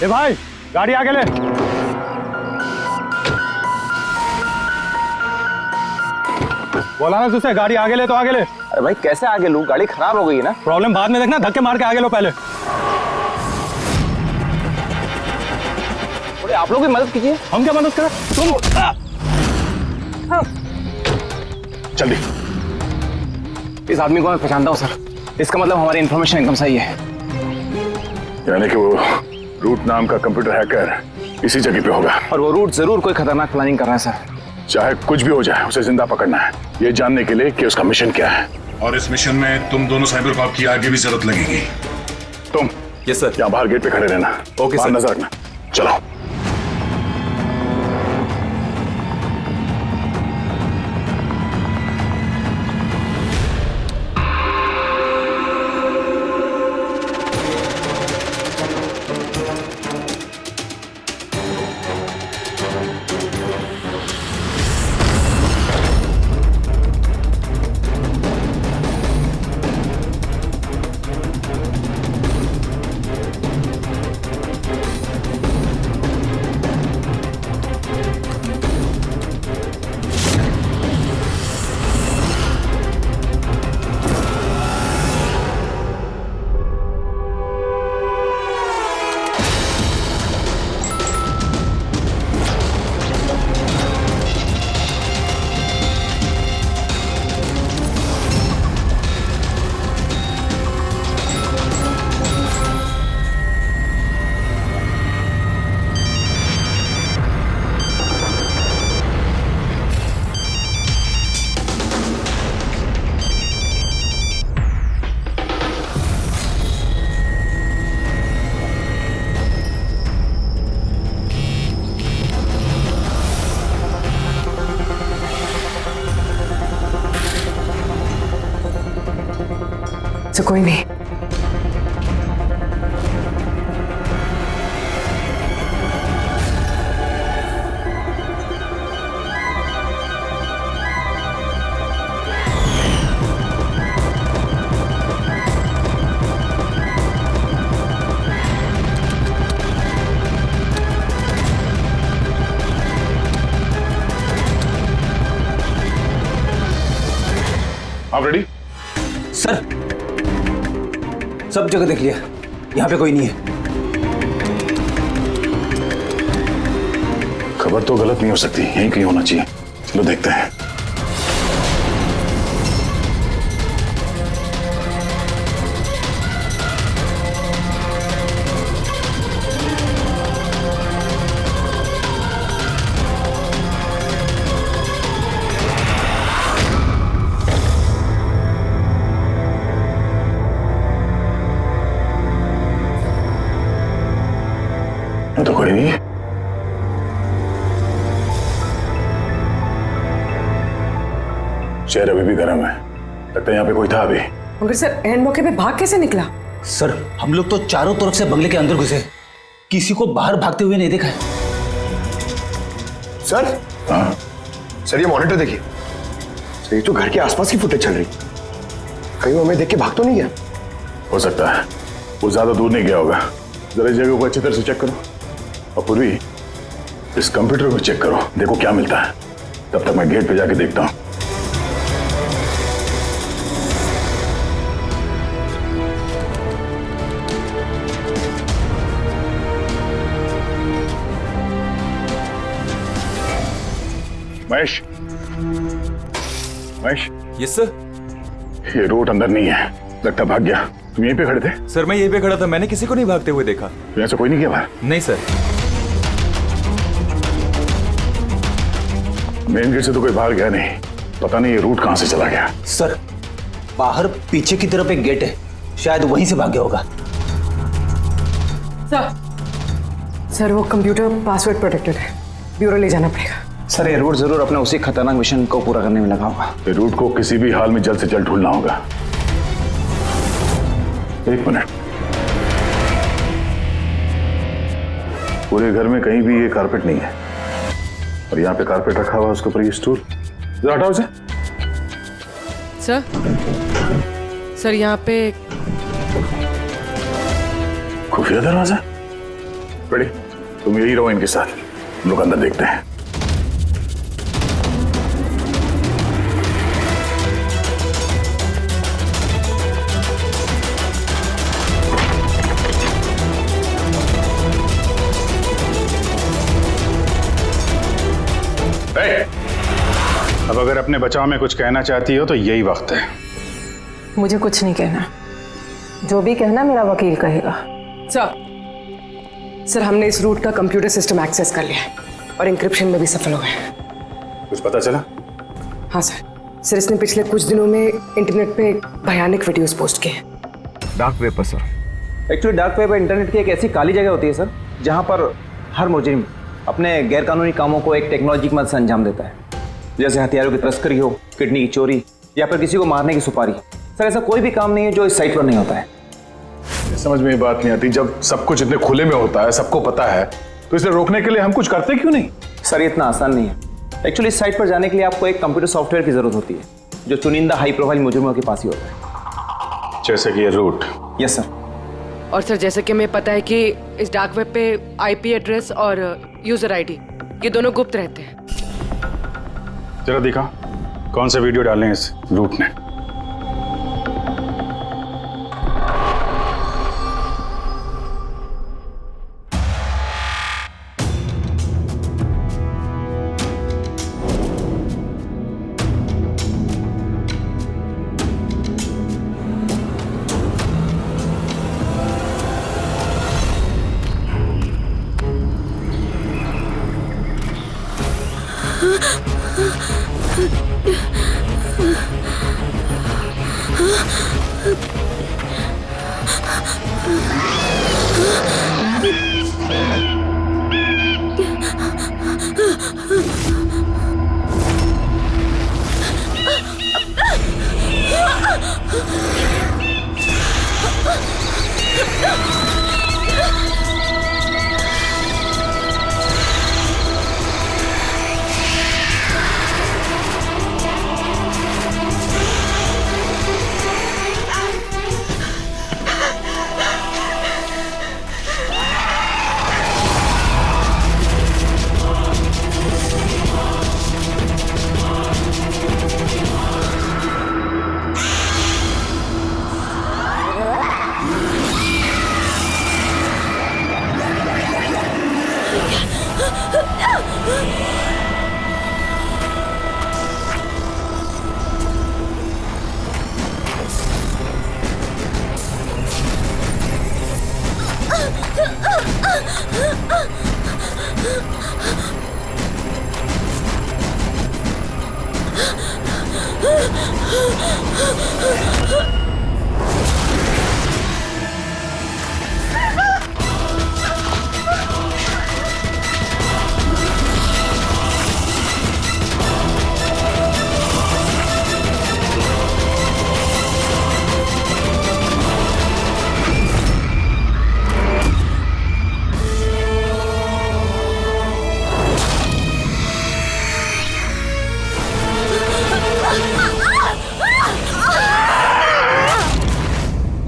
ए भाई, गाड़ी आगे ले। बोला ना तुझसे, गाड़ी आगे ले तो आगे ले। अरे भाई कैसे आगे लूं, गाड़ी खराब हो गई है ना। प्रॉब्लम बाद में देखना, धक्के मार के आगे लो पहले। थोड़ी आप लोग भी मदद कीजिए। हम क्या मदद करें, तुम जल्दी। इस आदमी को मैं पहचानता हूँ सर, इसका मतलब हमारी इन्फॉर्मेशन एकदम सही है। यानी कि वो रूट नाम का कंप्यूटर हैकर इसी जगह पे होगा, और वो रूट जरूर कोई खतरनाक प्लानिंग कर रहा है सर। चाहे कुछ भी हो जाए उसे जिंदा पकड़ना है, ये जानने के लिए कि उसका मिशन क्या है। और इस मिशन में तुम दोनों साइबर कॉप की आगे भी जरूरत लगेगी। तुम यस सर। यहाँ बाहर गेट पे खड़े रहना। ओके बाहर सर। नजर रखना। चलो। तो कोई नहीं। आप रेडी? सर सब जगह देख लिया, यहाँ पे कोई नहीं है। खबर तो गलत नहीं हो सकती, यहीं कहीं होना चाहिए। चलो देखते हैं। तो कोई नहीं। शहर अभी भी गर्म है, लगता है यहाँ पे कोई था अभी। मगर सर एंड मौके पे भाग कैसे निकला? सर हम लोग तो चारों तरफ से बंगले के अंदर घुसे, किसी को बाहर भागते हुए नहीं देखा है। सर हाँ? सर ये मॉनिटर देखिए सर, ये तो घर के आसपास की फुटेज चल रही, कहीं वो हमें देख के भाग तो नहीं गया? हो सकता है, वो ज्यादा दूर नहीं गया होगा। जरा इस जगह को अच्छी तरह से चेक करो, और पूर्वी इस कंप्यूटर को चेक करो, देखो क्या मिलता है। तब तक मैं गेट पे जाके देखता हूँ। Mahesh, Mahesh, yes sir. ये रूट अंदर नहीं है, लगता भाग गया। तुम यहीं पे खड़े थे? सर मैं यहीं पे खड़ा था, मैंने किसी को नहीं भागते हुए देखा। तो ऐसा कोई नहीं गया बाहर? नहीं सर। मेन गेट से तो कोई बाहर गया नहीं, पता नहीं ये रूट कहां से चला गया। सर बाहर पीछे की तरफ एक गेट है, शायद वहीं से भाग गया होगा। सर वो कंप्यूटर पासवर्ड प्रोटेक्टेड है, ब्यूरो ले जाना पड़ेगा। सर ये रूट जरूर अपने उसी खतरनाक मिशन को पूरा करने में लगा होगा। ये रूट को किसी भी हाल में जल्द से जल्द ढूंढना होगा। एक मिनट, पूरे घर में कहीं भी ये कारपेट नहीं है, और यहाँ पे कारपेट रखा हुआ है, उसके ऊपर ये स्टूल। जरा हटाओ इसे। सर यहाँ पे खुफिया दरवाजा, रेडी? तुम यही रहो इनके साथ, हम लोग अंदर देखते हैं। अब अगर अपने बचाव में कुछ कहना चाहती हो तो यही वक्त है। मुझे कुछ नहीं कहना, जो भी कहना मेरा वकील कहेगा। सर हमने इस रूट का कंप्यूटर सिस्टम एक्सेस कर लिया है और इंक्रिप्शन में भी सफल हो गए। कुछ पता चला? हाँ सर इसने पिछले कुछ दिनों में इंटरनेट पे भयानक वीडियोस पोस्ट किए हैं। डार्क वेब पर sir. Actually dark web internet की एक ऐसी काली जगह होती है सर, जहाँ पर हर मुजरिम अपने गैरकानूनी कामों को एक टेक्नोलॉजी की मदद से अंजाम देता है, जैसे हथियारों की तस्करी हो, किडनी की चोरी या फिर किसी को मारने की सुपारी। सर ऐसा कोई भी काम नहीं है जो इस साइट पर नहीं होता है। समझ में ये बात नहीं आती, जब सब कुछ इतने खुले में होता है, सबको पता है, तो इसे रोकने के लिए हम कुछ करते क्यों नहीं? सर ये इतना आसान नहीं है। एक्चुअली इस साइट पर जाने के लिए आपको एक कंप्यूटर सॉफ्टवेयर की जरूरत होती है, जो चुनिंदा हाई प्रोफाइल मुजरिमों के पास ही होता है। जैसे कि ये रूट। Yes sir. और सर जैसे कि हमें पता है कि इस डार्क वेब पे IP एड्रेस और यूजर ID ये दोनों गुप्त रहते हैं। जरा दिखा कौन सा वीडियो डालने इस रूट ने।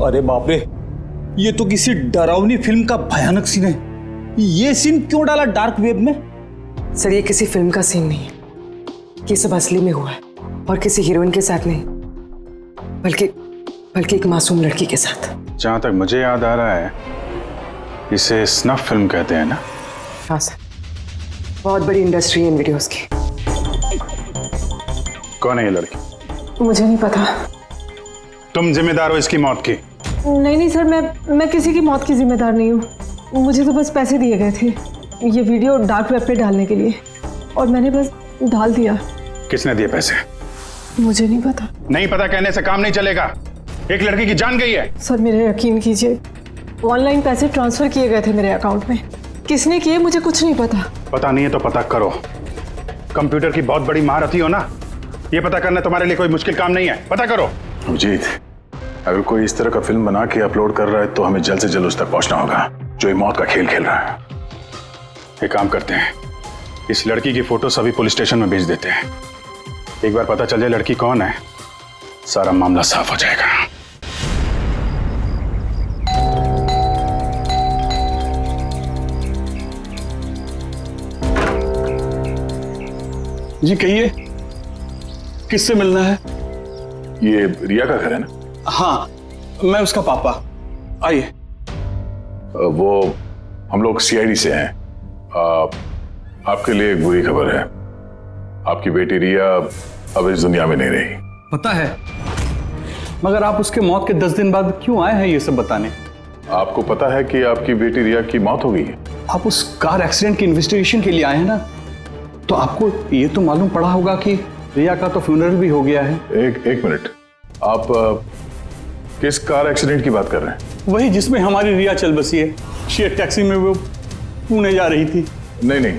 अरे बाप रे, ये तो किसी डरावनी फिल्म का भयानक सीन है। ये सीन क्यों डाला डार्क वेब में? सर ये किसी फिल्म का सीन नहीं है, ये सब असली में हुआ है और किसी हीरोइन के साथ नहीं, बल्कि एक मासूम लड़की के साथ। जहां तक मुझे याद आ रहा है इसे स्नफ फिल्म कहते हैं ना? हाँ सर, बहुत बड़ी इंडस्ट्री है इन वीडियोस की। कौन है ये लड़की? मुझे नहीं पता। तुम जिम्मेदार हो इसकी मौत की? नहीं सर, मैं किसी की मौत की जिम्मेदार नहीं हूँ। मुझे तो बस पैसे दिए गए थे ये वीडियो डार्क वेब पे डालने के लिए, और मैंने बस डाल दिया। किसने दिए पैसे? मुझे नहीं पता। नहीं पता कहने से काम नहीं चलेगा। एक लड़की की जान गई है। सर मेरे यकीन कीजिए, ऑनलाइन पैसे ट्रांसफर किए गए थे मेरे अकाउंट में। किसने किए मुझे कुछ नहीं पता। पता नहीं है तो पता करो। कंप्यूटर की बहुत बड़ी महारथी हो ना, ये पता करना तुम्हारे लिए कोई मुश्किल काम नहीं है। पता करो। अभिजीत, अगर कोई इस तरह का फिल्म बना के अपलोड कर रहा है तो हमें जल्द से जल्द उस तक पहुंचना होगा जो ये मौत का खेल खेल रहा है। एक काम करते हैं, इस लड़की की फोटो सभी पुलिस स्टेशन में भेज देते हैं। एक बार पता चल जाए लड़की कौन है, सारा मामला साफ हो जाएगा। जी कहिए, किससे मिलना है? ये रिया का घर है ना? हाँ, मैं उसका पापा। आइए। वो हम लोग सीआईडी से हैं। आपके लिए एक बुरी खबर है। आपकी बेटी रिया अब इस दुनिया में नहीं रही। पता है, मगर आप उसके मौत के 10 दिन बाद क्यों आए हैं ये सब बताने? आपको पता है कि आपकी बेटी रिया की मौत हो गई है? आप उस कार एक्सीडेंट की इन्वेस्टिगेशन के लिए आए हैं ना, तो आपको ये तो मालूम पड़ा होगा कि रिया का तो फ्यूनरल भी हो गया है। एक मिनट, आप किस कार एक्सीडेंट की बात कर रहे हैं? वही जिसमें हमारी रिया चल बसी है। शेयर टैक्सी में वो पुणे जा रही थी। नहीं,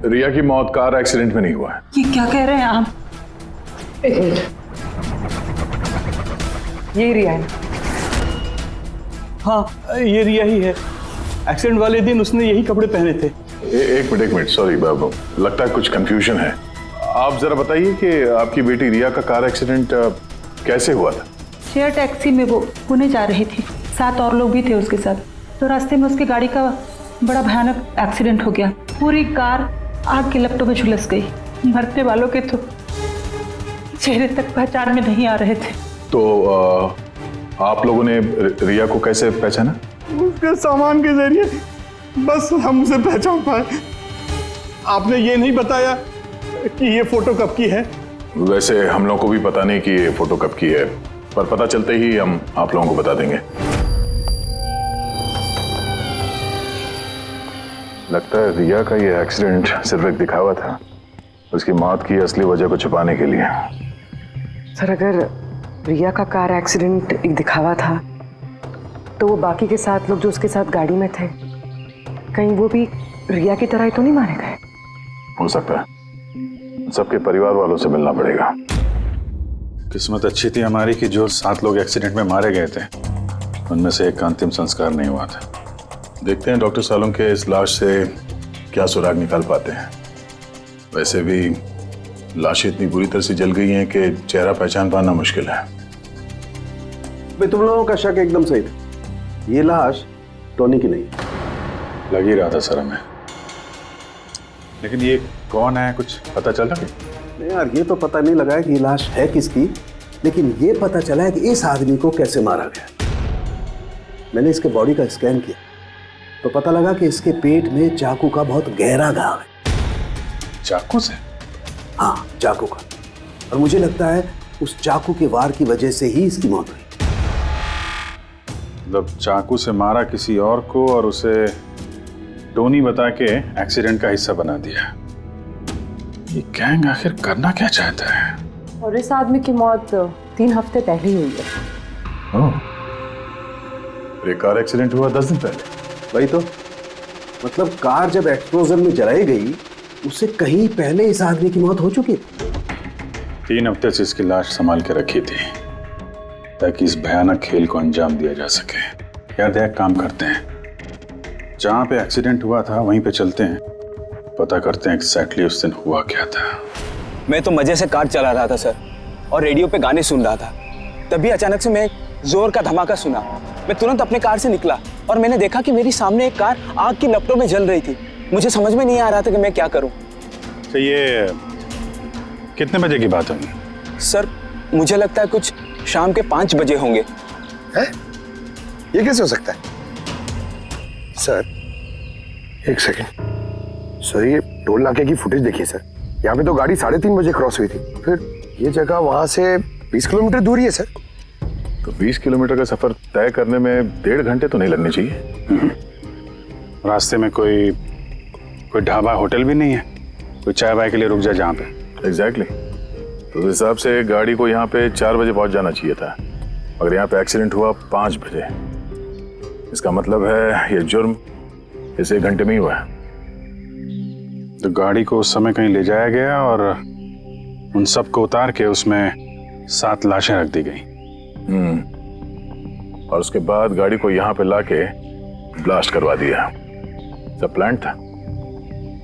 रिया की मौत कार एक्सीडेंट में नहीं हुआ है। ये क्या कह रहे हैं आप? एक मिनट, यही रिया है। हाँ, ये रिया ही है। एक्सीडेंट वाले दिन उसने यही कपड़े पहने थे। एक मिनट, सॉरी बाबू, लगता है कुछ कंफ्यूजन है। आप जरा बताइए कि आपकी बेटी रिया का कार एक्सीडेंट कैसे हुआ था? शेयर टैक्सी में वो पुणे जा रही थी, 7 और लोग भी थे उसके साथ। तो रास्ते में उसकी गाड़ी का बड़ा भयानक एक्सीडेंट हो गया। पूरी कार आग के लपटों में झुलस गई। मरने वालों के तो चेहरे तक पहचान में नहीं आ रहे थे। तो आप लोगों ने रिया को कैसे पहचाना? उसके सामान के जरिए बस हम उसे पहचान पाए। आपने ये नहीं बताया कि ये फोटो कब की है? वैसे हम लोगों को भी पता नहीं कि ये फोटो कब की है, पर पता चलते ही हम आप लोगों को बता देंगे। लगता है रिया का ये एक्सीडेंट सिर्फ एक दिखावा था, उसकी मौत की असली वजह को छुपाने के लिए। सर, अगर रिया का कार एक्सीडेंट एक दिखावा था, तो वो बाकी के 7 लोग जो उसके साथ गाड़ी में थे, कहीं वो भी रिया की तरह ही तो नहीं मारे गए? हो सकता है। सबके परिवार वालों से मिलना पड़ेगा। किस्मत अच्छी थी हमारी कि जो 7 लोग एक्सीडेंट में मारे गए थे, उनमें से एक का अंतिम संस्कार नहीं हुआ था। देखते हैं डॉक्टर सालों के इस लाश से क्या सुराग निकाल पाते हैं। वैसे भी लाशें इतनी बुरी तरह से जल गई हैं कि चेहरा पहचान पाना मुश्किल है। भाई तुम लोगों का शक एकदम सही था, ये लाश टोनी की नहीं। लग ही रहा था सर हमें, लेकिन ये कौन है कुछ पता चला? नहीं यार, ये तो पता नहीं लगा है कि ये लाश है किसकी, लेकिन ये पता चला है कि इस आदमी को कैसे मारा गया। मैंने इसके बॉडी का स्कैन किया तो पता लगा कि इसके पेट में चाकू का बहुत गहरा घाव है। चाकू से? हाँ, चाकू का। और मुझे लगता है उस चाकू के वार की वजह से ही इसकी मौत हुई। मतलब चाकू से मारा किसी और को और उसे टोनी बता के एक्सीडेंट का हिस्सा बना दिया। ये गैंग आखिर करना क्या चाहता है? और इस आदमी की मौत 3 हफ्ते पहले ही हुई है। ये कार एक्सीडेंट हुआ 10 दिन पहले। वही तो, मतलब कार जब एक्सप्लोजन में जलाई गई उससे कहीं पहले इस आदमी की मौत हो चुकी थी। 3 हफ्ते से इसकी लाश संभाल के रखी थी ताकि इस भयानक खेल को अंजाम दिया जा सके। यार एक काम करते हैं, जहां पे एक्सीडेंट हुआ था वहीं पे चलते हैं, पता करते हैं एग्जैक्टली उस दिन हुआ क्या था। मैं तो मजे से कार चला रहा था सर, और रेडियो पे गाने सुन रहा था। तभी अचानक से मैं जोर का धमाका सुना। मैं तुरंत अपने कार से निकला और मैंने देखा कि मेरी सामने एक कार आग की लपटों में जल रही थी। मुझे समझ में नहीं आ रहा था कि मैं क्या करूं। तो ये कितने बजे की बात होगी? सर मुझे लगता है कुछ शाम के 5 बजे होंगे। है? ये कैसे हो सकता है? सर एक सेकंड सर, ये टोल नाके की फुटेज देखिए सर। यहाँ पे तो गाड़ी 3:30 बजे क्रॉस हुई थी, फिर ये जगह वहां से 20 किलोमीटर दूर ही है सर। तो 20 किलोमीटर का सफर तय करने में 1.5 घंटे तो नहीं लगने चाहिए। रास्ते में कोई ढाबा होटल भी नहीं है, कोई चाय वाय के लिए रुक जाए जहाँ पे? एग्जैक्टली। तो उस हिसाब से गाड़ी को यहाँ पे 4 बजे पहुंच जाना चाहिए था, मगर यहाँ पे एक्सीडेंट हुआ 5 बजे। इसका मतलब है ये जुर्म इस 1 घंटे में ही हुआ है। तो गाड़ी को उस समय कहीं ले जाया गया और उन सबको उतार के उसमें 7 लाशें रख दी गई। और उसके बाद गाड़ी को यहाँ पे लाके ब्लास्ट करवा दिया। सब प्लान था।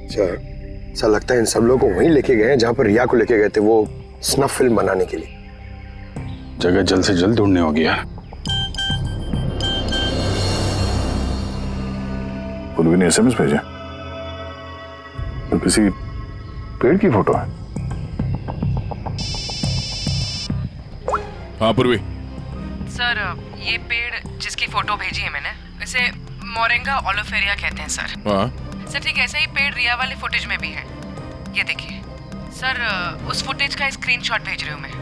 सर ऐसा लगता है इन सब लोगों को वहीं लेके गए हैं जहां पर रिया को लेके गए थे, वो स्नफ फिल्म बनाने के लिए। जगह जल्द से जल्द ढूंढनी होगी यार। पुलवी ने SMS भेजा तो किसी पेड़ की फोटो है। हाँ पूर्वी। सर ये पेड़ जिसकी फोटो भेजी है मैंने, इसे मोरिंगा ओलिफेरिया कहते हैं सर। हाँ सर ठीक ऐसा ही पेड़ रिया वाले फुटेज में भी है। ये देखिए सर, उस फुटेज का स्क्रीनशॉट भेज रही हूँ मैं।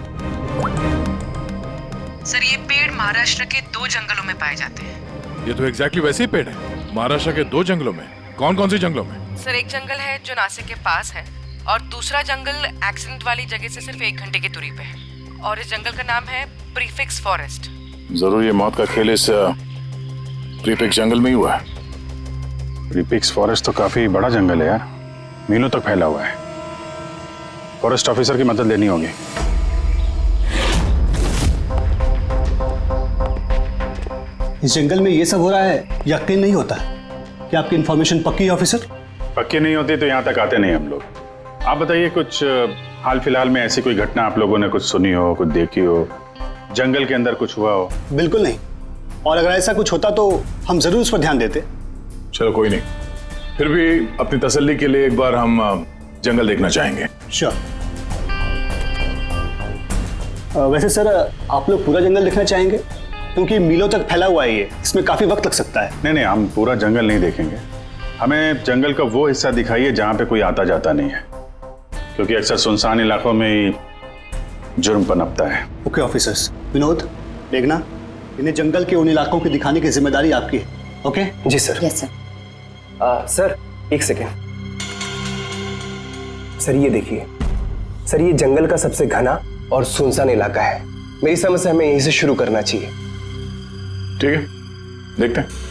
सर ये पेड़ महाराष्ट्र के 2 जंगलों में पाए जाते हैं। ये तो एग्जैक्टली वैसे ही पेड़ है, महाराष्ट्र के 2 जंगलों में। कौन कौन से जंगलों में? सर एक जंगल है जो नासिक के पास है, और दूसरा जंगल एक्सीडेंट वाली जगह से सिर्फ 1 घंटे की दूरी पे है, और इस जंगल का नाम है प्रीफिक्स फॉरेस्ट। जरूर ये मौत का खेल इस प्रीफिक्स जंगल में ही हुआ है। प्रीफिक्स फॉरेस्ट तो काफी बड़ा जंगल है यार, मीलों तक फैला हुआ है। फॉरेस्ट ऑफिसर की मदद लेनी होगी। इस जंगल में ये सब हो रहा है, यकीन नहीं होता कि आपकी इन्फॉर्मेशन पक्की है ऑफिसर? पक्की नहीं होती तो यहाँ तक आते नहीं हम लोग। आप बताइए, कुछ हाल फिलहाल में ऐसी कोई घटना आप लोगों ने कुछ सुनी हो, कुछ देखी हो, जंगल के अंदर कुछ हुआ हो? बिल्कुल नहीं, और अगर ऐसा कुछ होता तो हम जरूर उस पर ध्यान देते। चलो कोई नहीं, फिर भी अपनी तसल्ली के लिए एक बार हम जंगल देखना चाहेंगे। श्योर। वैसे सर आप लोग पूरा जंगल देखना चाहेंगे? क्योंकि मीलों तक फैला हुआ है ये, इसमें काफी वक्त लग सकता है। नहीं, हम पूरा जंगल नहीं देखेंगे। हमें जंगल का वो हिस्सा दिखाइए जहाँ पे कोई आता जाता नहीं है, क्योंकि अक्सर सुनसान इलाकों में ही जुर्म पनपता है। Okay officers. विनोद, मेघना, इन्हें जंगल के उन इलाकों की दिखाने की जिम्मेदारी आपकी है। ओके? जी सर। Yes sir. सर एक सेकेंड। सर ये देखिए, सर ये जंगल का सबसे घना और सुनसान इलाका है। मेरी समझ से हमें यहीं से शुरू करना चाहिए। ठीक है, देखते हैं।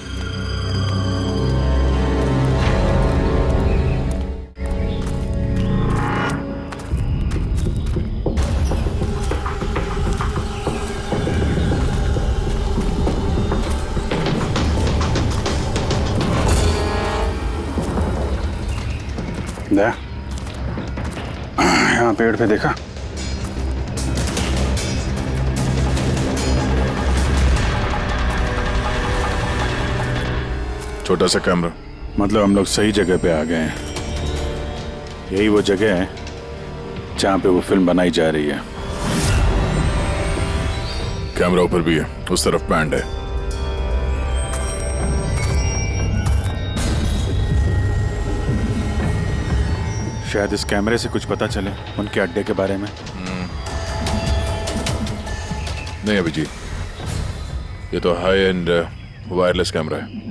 यहाँ पेड़ पे देखा? छोटा सा कैमरा। मतलब हम लोग सही जगह पे आ गए हैं। यही वो जगह है जहाँ पे वो फिल्म बनाई जा रही है। कैमरा ऊपर भी है, उस तरफ बैंड है। शायद इस कैमरे से कुछ पता चले उनके अड्डे के बारे में। नहीं अभिजीत, ये तो हाई एंड वायरलेस कैमरा है।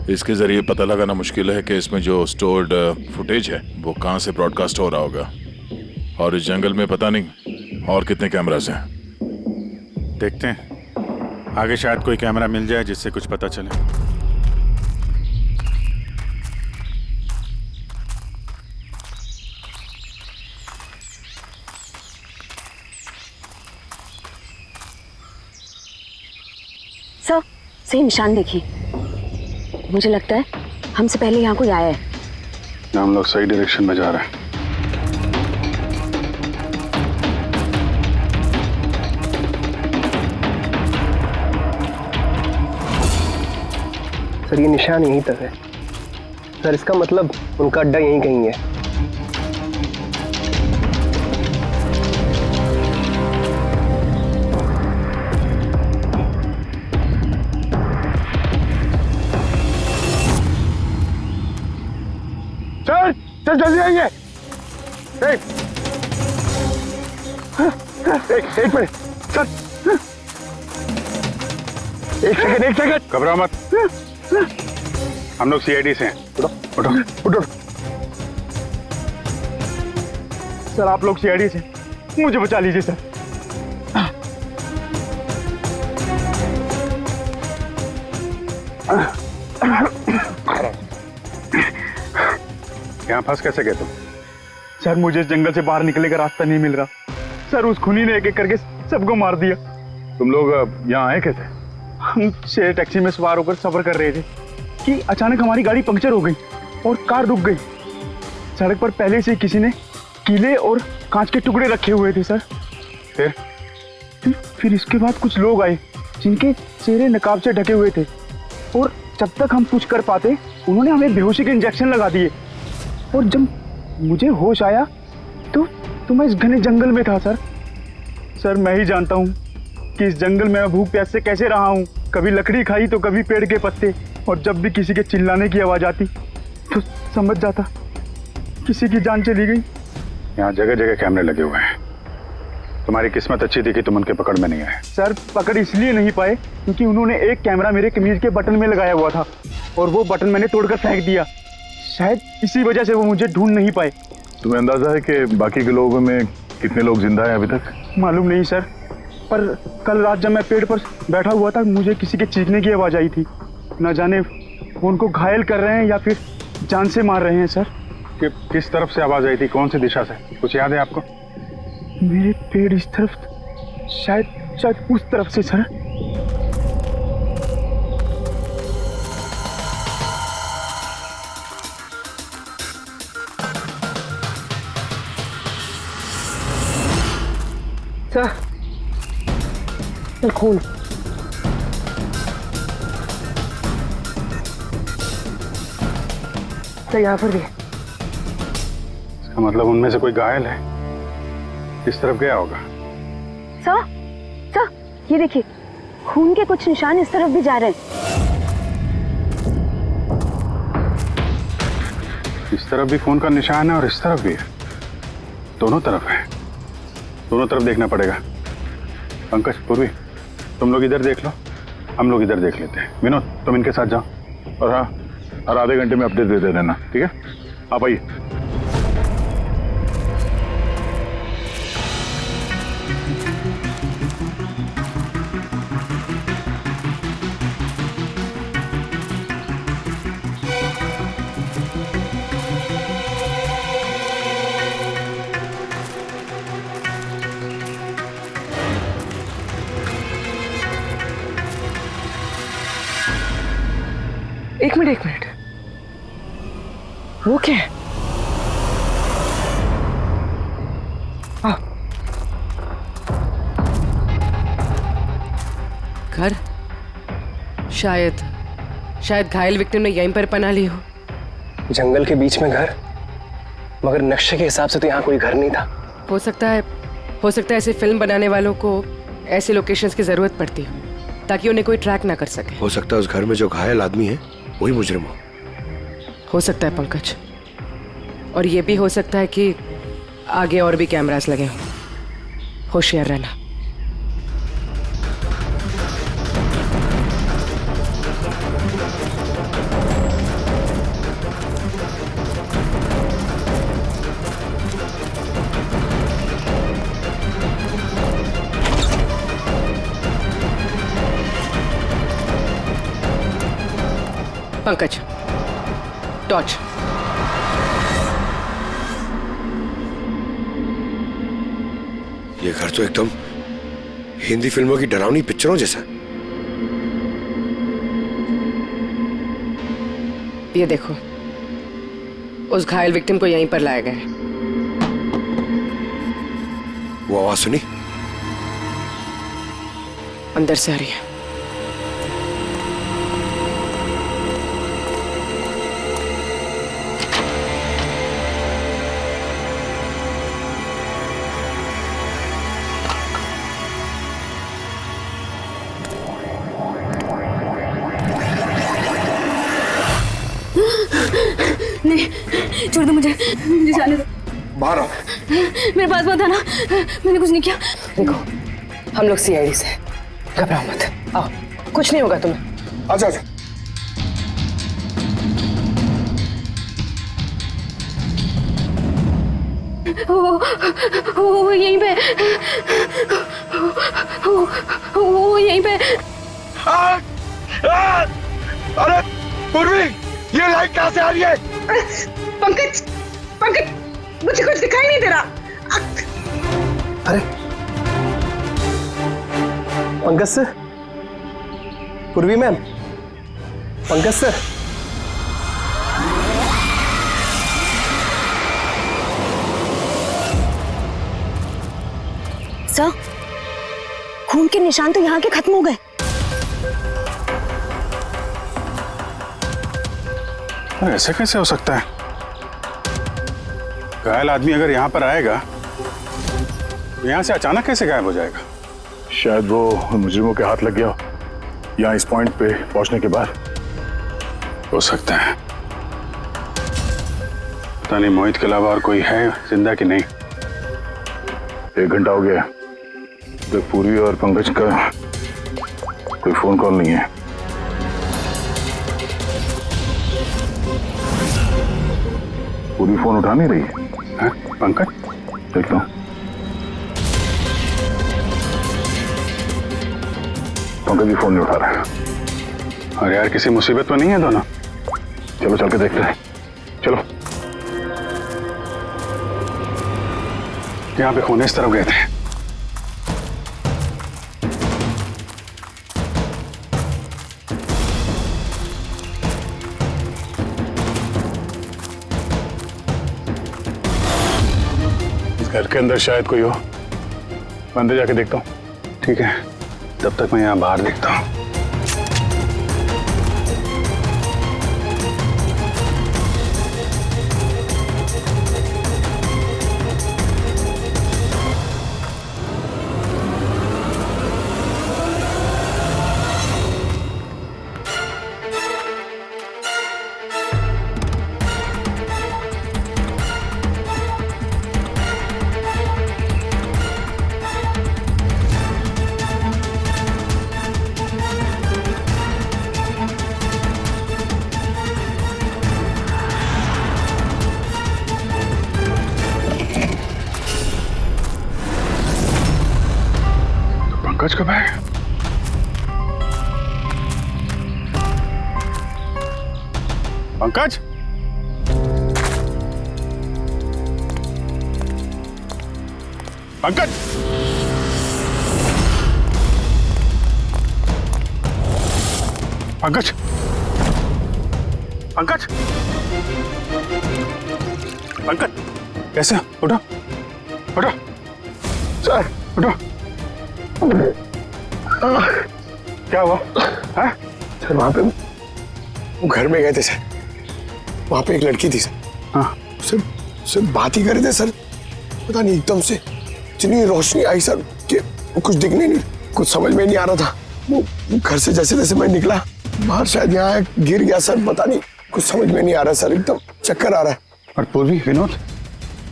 इसके जरिए पता लगाना मुश्किल है कि इसमें जो स्टोर्ड फुटेज है वो कहाँ से ब्रॉडकास्ट हो रहा होगा, और इस जंगल में पता नहीं और कितने कैमरास हैं। देखते हैं, आगे शायद कोई कैमरा मिल जाए जिससे कुछ पता चले। सर सही निशान देखिए, मुझे लगता है हमसे पहले यहाँ कोई आया है। हम लोग सही डायरेक्शन में जा रहे हैं। सर ये निशान यहीं तक है। सर इसका मतलब उनका अड्डा यहीं कहीं है। चल जल्दी आइए। एक मिनट सर, एक सेकंड। घबराओ मत, हम लोग सीआईडी से हैं। उठो उठो। सर आप लोग सीआईडी से, मुझे बचा लीजिए सर। यहाँ फंस कैसे गए तुम? सर मुझे इस जंगल से बाहर निकलने का रास्ता नहीं मिल रहा। सर उस खूनी ने एक एक करके सबको मार दिया। तुम लोग यहाँ आए कैसे? हम शेयर टैक्सी में सवार होकर सफर कर रहे थे कि अचानक हमारी गाड़ी पंक्चर हो गई और कार रुक गई। सड़क पर पहले से किसी ने कीले और कांच के टुकड़े रखे हुए थे सर। फिर इसके बाद कुछ लोग आए जिनके चेहरे नकाब से ढके हुए थे, और जब तक हम कुछ कर पाते उन्होंने हमें बेहोशी के इंजेक्शन लगा दिए। और जब मुझे होश आया तो मैं इस घने जंगल में था सर। सर मैं ही जानता हूँ कि इस जंगल में मैं भूख प्यास से कैसे रहा हूँ। कभी लकड़ी खाई तो कभी पेड़ के पत्ते, और जब भी किसी के चिल्लाने की आवाज आती तो समझ जाता किसी की जान चली गई। यहाँ जगह जगह कैमरे लगे हुए हैं। तुम्हारी किस्मत अच्छी थी कि तुम उनके पकड़ में नहीं आए। सर पकड़ इसलिए नहीं पाए क्योंकि उन्होंने एक कैमरा मेरे कमीज के बटन में लगाया हुआ था और वो बटन मैंने तोड़कर फेंक दिया। शायद इसी वजह से वो मुझे ढूंढ नहीं पाए। तुम्हें अंदाजा है कि बाकी के लोगों में कितने लोग जिंदा हैं अभी तक? मालूम नहीं सर, पर कल रात जब मैं पेड़ पर बैठा हुआ था मुझे किसी के चीखने की आवाज आई थी। न जाने वो उनको घायल कर रहे हैं या फिर जान से मार रहे हैं सर। कि किस तरफ से आवाज आई थी, कौन सी दिशा से, कुछ याद है आपको? मेरे पेड़ इस तरफ, शायद उस तरफ से सर। सर खून। सर यहाँ पर भी है। इसका मतलब उनमें से कोई घायल है। किस तरफ गया होगा? सर ये देखिए, खून के कुछ निशान इस तरफ भी जा रहे हैं। इस तरफ भी खून का निशान है और इस तरफ भी है। दोनों तरफ है। दोनों तरफ देखना पड़ेगा। पंकज, पूर्वी, तुम लोग इधर देख लो, हम लोग इधर देख लेते हैं। विनोद, तुम इनके साथ जाओ और हाँ, और आधे घंटे में अपडेट दे देना, ठीक है? आप आइए। एक मिनट, वो क्या है? घर, शायद घायल विक्टिम ने यहीं पर पनाह ली हो। जंगल के बीच में घर, मगर नक्शे के हिसाब से तो यहाँ कोई घर नहीं था। हो सकता है ऐसे फिल्म बनाने वालों को ऐसे लोकेशंस की जरूरत पड़ती हो ताकि उन्हें कोई ट्रैक ना कर सके। हो सकता है उस घर में जो घायल आदमी है वही मुजरिम हो सकता है पंकज, और ये भी हो सकता है कि आगे और भी कैमरास लगे हों। होशियार रहना। पंकज, टॉर्च। ये घर तो एकदम हिंदी फिल्मों की डरावनी पिक्चरों जैसा। ये देखो, उस घायल विक्टिम को यहीं पर लाया गया है। वो आवाज सुनी? अंदर से आ रही है। नहीं, छोड़ दो मुझे जाने दो। बाहर आओ। मेरे पास मत आना, मैंने कुछ नहीं किया। देखो, हम लोग सीआईडी से, घबराओ मत। आओ, कुछ नहीं होगा तुम्हें। आजा आजा। वो यहीं पे, वो यहीं पे। अरे पूर्वी, ये लाइट कहाँ से आ रही है? पंकज, मुझे कुछ दिखाई नहीं दे रहा। अरे पंकज सर, पूर्वी मैम, पंकज सर। सर, खून के निशान तो यहाँ के खत्म हो गए। ऐसे कैसे हो सकता है? घायल आदमी अगर यहाँ पर आएगा यहाँ से अचानक कैसे गायब हो जाएगा? शायद वो मुजरिमों के हाथ लग गया हो, यहाँ इस पॉइंट पे पहुंचने के बाद। हो सकता है। पता नहीं मोहित के अलावा और कोई है जिंदा कि नहीं। 1 घंटा हो गया जब पूर्वी और पंकज का कोई फोन कॉल नहीं है। पूरी फोन उठा नहीं रही है। पंकज देख लो। पंकज भी फोन नहीं उठा रहा है। अरे यार किसी मुसीबत में नहीं है दोनों? चलो चल के देखते हैं, चलो। यहाँ पे खून इस तरफ गए थे। घर के अंदर शायद कोई हो, मैं अंदर जाके देखता हूँ। ठीक है, तब तक मैं यहाँ बाहर देखता हूँ। पंकज कब है? पंकज, पंकज, पंकज, पंकज, पंकज, कैसे? उठो, उठो, सर उठो। क्या हुआ? हाँ? सर वहाँ पे वो घर में गए थे सर, वहाँ पे एक लड़की थी सर। हाँ। उससे बात ही कर रहे थे सर, पता नहीं एकदम से इतनी रोशनी आई सर कि कुछ दिखने नहीं, कुछ समझ में नहीं आ रहा था। वो घर से जैसे जैसे मैं निकला बाहर, शायद यहाँ गिर गया सर, पता नहीं, कुछ समझ में नहीं आ रहा सर, एकदम चक्कर आ रहा है। और पूर्वी, विनोद,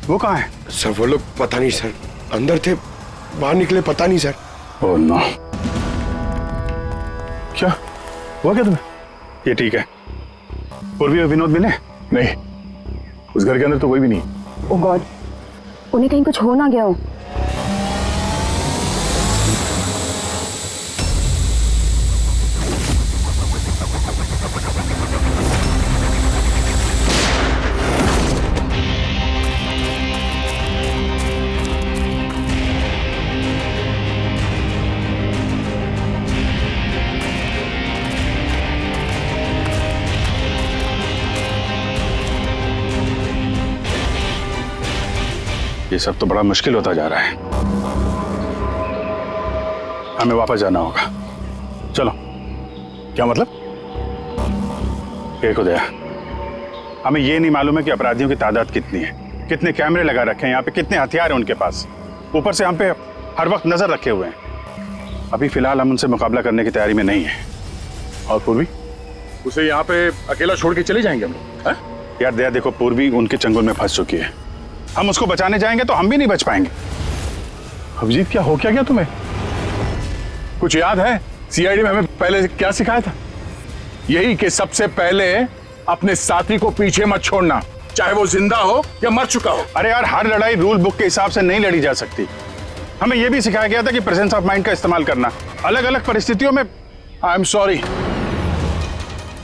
वो कहाँ है? सर वो लोग पता नहीं सर, अंदर थे, बाहर निकले पता नहीं सर। ओह नो, क्या हुआ क्या तुम्हें? ये ठीक है, पूर्वी और विनोद मिले? नहीं, उस घर के अंदर तो कोई भी नहीं। ओह गॉड, उन्हें कहीं कुछ हो ना गया हो। ये सब तो बड़ा मुश्किल होता जा रहा है। हमें वापस जाना होगा। चलो। क्या मतलब? देखो दया, हमें ये नहीं मालूम है कि अपराधियों की तादाद कितनी है, कितने कैमरे लगा रखे हैं यहाँ पे, कितने हथियार हैं उनके पास, ऊपर से हम पे हर वक्त नजर रखे हुए हैं। अभी फिलहाल हम उनसे मुकाबला करने की तैयारी में नहीं है। और पूर्वी, उसे यहाँ पे अकेला छोड़ के चले जाएंगे हम लोग? यार दया देखो, पूर्वी उनके चंगुल में फंस चुकी है। हम उसको बचाने जाएंगे तो हम भी नहीं बच पाएंगे। अभिजीत, क्या हो क्या गया तुम्हें? कुछ याद है सीआईडी में हमें पहले क्या सिखाया था? यही कि सबसे पहले अपने साथी को पीछे मत छोड़ना, चाहे वो जिंदा हो या मर चुका हो। अरे यार, हर लड़ाई रूल बुक के हिसाब से नहीं लड़ी जा सकती। हमें यह भी सिखाया गया था कि प्रेजेंस ऑफ माइंड का इस्तेमाल करना अलग अलग परिस्थितियों में। आई एम सॉरी,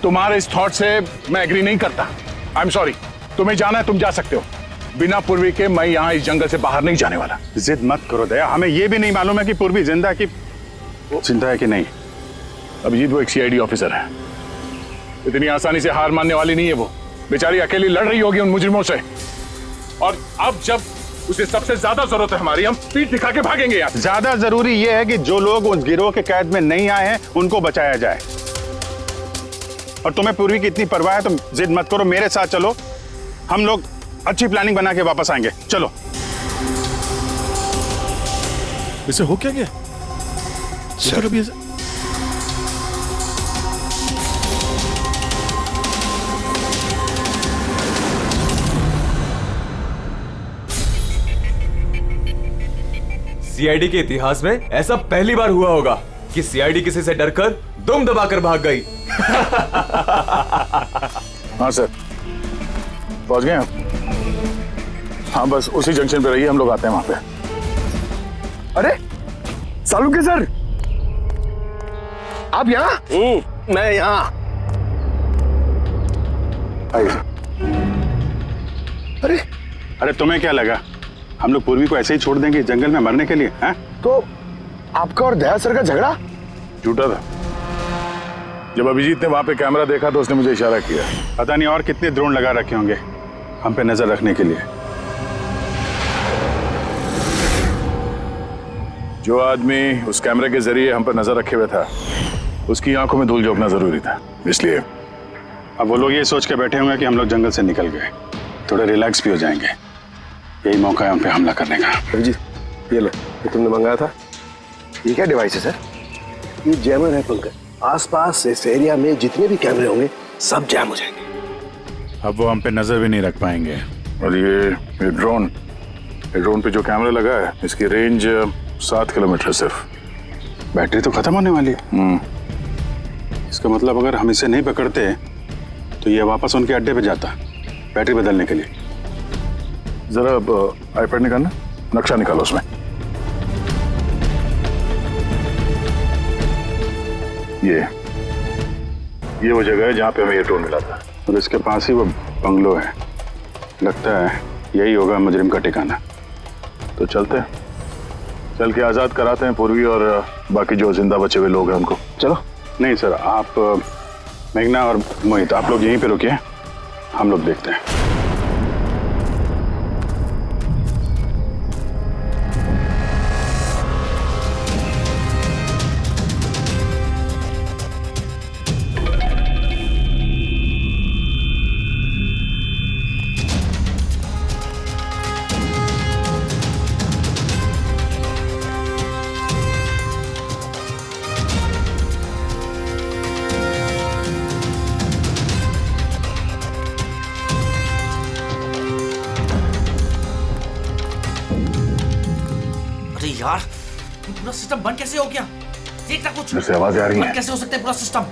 तुम्हारे इस थॉट से मैं एग्री नहीं करता। आई एम सॉरी, तुम्हें जाना है तुम जा सकते हो, बिना पूर्वी के मैं यहाँ इस जंगल से बाहर नहीं जाने वाला। जिद मत करो दया, हमें यह भी नहीं मालूम है कि पूर्वी जिंदा है कि नहीं। अभिजीत, वो एक सीआईडी ऑफिसर है, इतनी आसानी से हार मानने वाली नहीं है। वो बेचारी अकेली लड़ रही होगी उन मुजरिमों से, और अब जब उसे सबसे ज्यादा जरूरत है हमारी, हम पीठ दिखा के भागेंगे यार। ज्यादा जरूरी यह है कि जो लोग उस गिरोह के कैद में नहीं आए हैं उनको बचाया जाए। और तुम्हें पूर्वी की इतनी परवाह है तो जिद मत करो, मेरे साथ चलो, हम लोग अच्छी प्लानिंग बना के वापस आएंगे। चलो। इसे हो क्या गया? सर अभी सीआईडी के इतिहास में ऐसा पहली बार हुआ होगा कि सीआईडी किसी से डरकर दुम दबाकर भाग गई। हाँ सर, पहुंच गए आप? हाँ बस उसी जंक्शन पे रहिए, हम लोग आते हैं वहां पे। अरे सालुंके सर, आप यहाँ? मैं यहाँ। आइए। अरे अरे तुम्हें क्या लगा हम लोग पूर्वी को ऐसे ही छोड़ देंगे जंगल में मरने के लिए? हैं? तो आपका और दया सर का झगड़ा झूठा था। जब अभिजीत ने वहां पे कैमरा देखा तो उसने मुझे इशारा किया। पता नहीं और कितने ड्रोन लगा रखे होंगे हम पे नजर रखने के लिए। जो आदमी उस कैमरे के जरिए हम पर नजर रखे हुए था उसकी आंखों में धूल झोंकना जरूरी था, इसलिए अब वो लोग ये सोच के बैठे होंगे कि हम लोग जंगल से निकल गए, थोड़े रिलैक्स भी हो जाएंगे। यही मौका है हम पे हमला करने का। अभिजीत ये लो, ये तुमने मंगाया था। ये क्या डिवाइस है सर? ये जैमर है पंकज। आसपास इस एरिया में जितने भी कैमरे होंगे सब जैम हो जाएंगे। अब वो हम पे नजर भी नहीं रख पाएंगे। और ये ड्रोन पे जो कैमरा लगा है इसकी रेंज 7 किलोमीटर सिर्फ। बैटरी तो खत्म होने वाली है। इसका मतलब अगर हम इसे नहीं पकड़ते तो ये वापस उनके अड्डे पे जाता बैटरी बदलने के लिए। जरा आईपैड निकालना, नक्शा निकालो उसमें। ये वो जगह है जहाँ पे हमें ये ड्रोन मिला था और इसके पास ही वो बंगलो है। लगता है यही होगा मुजरिम का ठिकाना। तो चलते हैं, चल के आज़ाद कराते हैं पूर्वी और बाकी जो जिंदा बचे हुए लोग हैं उनको। चलो। नहीं सर, आप मेघना और मोहित आप लोग यहीं पे रुकिए, हम लोग देखते हैं। यार ये पूरा सिस्टम बंद कैसे हो गया? देखना कुछ जैसे आवाजें आ रही हैं। बंद कैसे हो सकता है पूरा सिस्टम?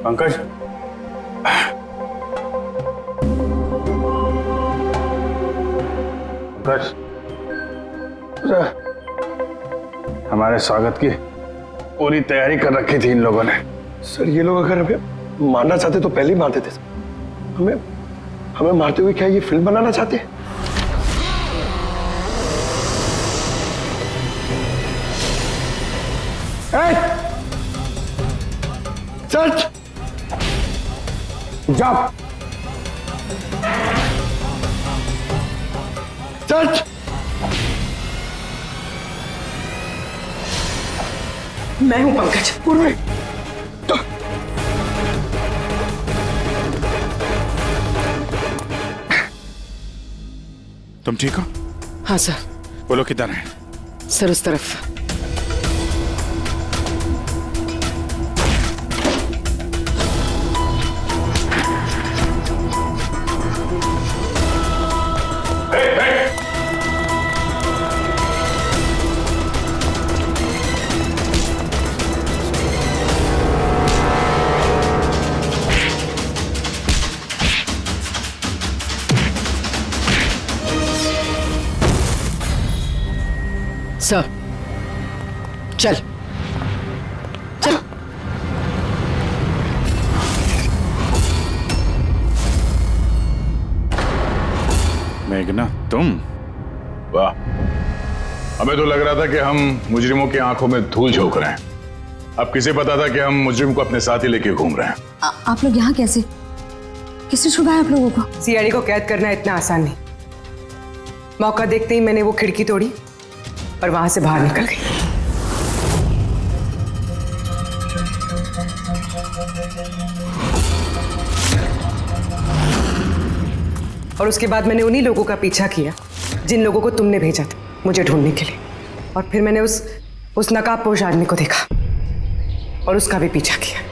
पंकज, पंकज, हमारे स्वागत की पूरी तैयारी कर रखी थी इन लोगों ने। सर ये लोग अगर हमें मारना चाहते तो पहले ही मार देते। हमें मारते हुए क्या ये फिल्म बनाना चाहते हैं? सच जाओ, सच मैं हूं पंकज। पूर्वी तुम ठीक हो? हाँ सर। वो लोग किधर हैं? सर उस तरफ। सर चल चल। मेघना, तुम? वाह, हमें तो लग रहा था कि हम मुजरिमों की आंखों में धूल झोंक रहे हैं। अब किसे पता था कि हम मुजरिम को अपने साथ ही लेके घूम रहे हैं। आप लोग यहाँ कैसे? किसने छुड़ाया आप लोगों को? सीआईडी को कैद करना इतना आसान नहीं। मौका देखते ही मैंने वो खिड़की तोड़ी और वहां से बाहर निकल गई। और उसके बाद मैंने उन्हीं लोगों का पीछा किया जिन लोगों को तुमने भेजा था मुझे ढूंढने के लिए। और फिर मैंने उस नकाबपोश आदमी को देखा और उसका भी पीछा किया।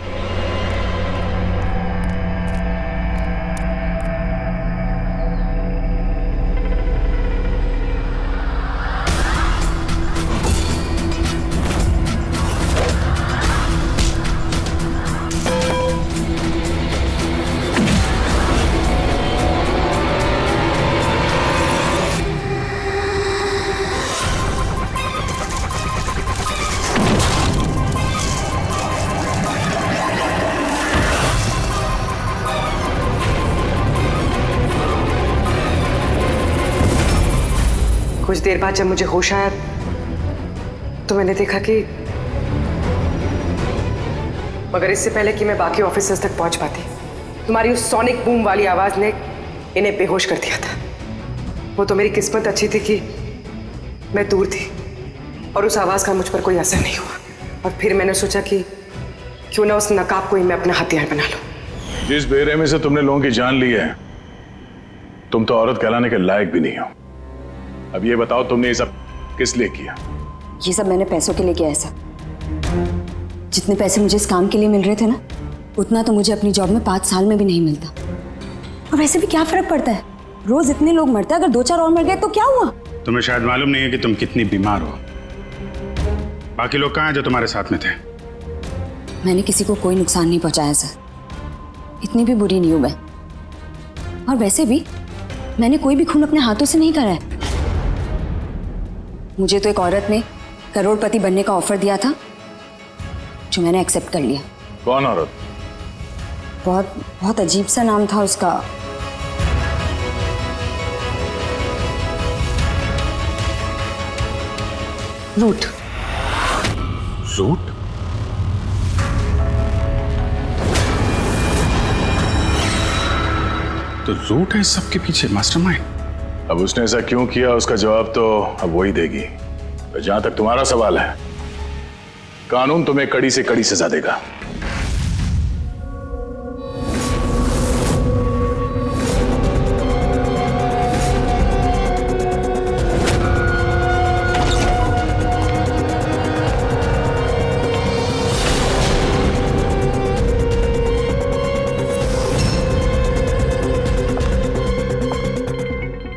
कुछ देर बाद जब मुझे होश आया तो मैंने देखा कि मगर इससे पहले कि मैं बाकी ऑफिसर्स तक पहुंच पाती, तुम्हारी उस सोनिक बूम वाली आवाज ने इन्हें बेहोश कर दिया था। वो तो मेरी किस्मत अच्छी थी कि मैं दूर थी और उस आवाज का मुझ पर कोई असर नहीं हुआ। और फिर मैंने सोचा कि क्यों ना उस नकाब को ही मैं अपना हथियार बना लूं। जिस बेरहमी से तुमने लोगों की जान ली है, तुम तो औरत कहलाने के लायक भी नहीं हो। अब ये बताओ, तुमने ये सब किस लिए किया? ये सब मैंने पैसों के लिए किया है सर। जितने पैसे मुझे इस काम के लिए मिल रहे थे ना, उतना तो मुझे अपनी जॉब में 5 साल में भी नहीं मिलता। और वैसे भी क्या फर्क पड़ता है, रोज इतने लोग मरते हैं, अगर 2-4 और मर गए तो क्या हुआ? तुम्हें शायद मालूम नहीं है कि तुम कितनी बीमार हो। बाकी लोग कहाँ हैं जो तुम्हारे साथ में थे? मैंने किसी को कोई नुकसान नहीं पहुंचाया सर, इतनी भी बुरी नहीं हूं मैं। और वैसे भी मैंने कोई भी खून अपने हाथों से नहीं करा है। मुझे तो एक औरत ने करोड़पति बनने का ऑफर दिया था जो मैंने एक्सेप्ट कर लिया। कौन औरत? बहुत अजीब सा नाम था उसका। रूट। रूट? तो रूट है सब के पीछे मास्टरमाइंड। अब उसने ऐसा क्यों किया, उसका जवाब तो अब वही देगी। जहां तक तुम्हारा सवाल है, कानून तुम्हें कड़ी से कड़ी सजा देगा।